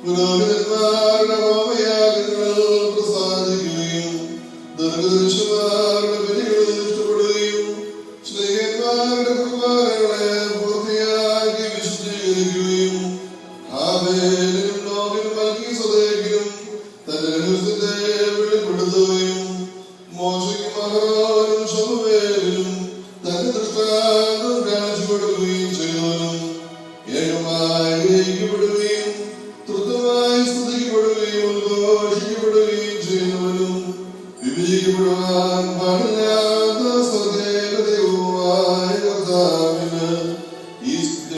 പുരോഹിതന്മാരുടെ ഹോമയാഗങ്ങൾ പ്രസാദിക്കുകയും ദീർഘദർശിമാരുടെ ബലികളിൽ ഇഷ്ടപ്പെടുകയും സ്നേഹന്മാരുടെ കുർബാനകളെ പൂർത്തിയാക്കി വിശുദ്ധീകരിക്കുകയും ഹാബേലിനും നോഹിനും മൽക്കീസദേക്കിനും തന്റെ രഹസ്യത്തെ വെളിപ്പെടുത്തുകയും മോശയ്ക്കും അഹരോനും ശമൂവേലിനും തന്റെ ദൃഷ്ടാന്തം കാണിച്ചു കൊടുക്കുകയും ചെയ്തവനും ഏകമായി ഗ്രഹിക്കപ്പെടുകയും ത്രിത്വമായി സ്തുതിക്കപ്പെടുകയും ഉദ്ഘോഷിക്കപ്പെടുകയും ചെയ്യുന്നവനും വിഭജിക്കപ്പെടുവാൻ പാടില്ലാത്ത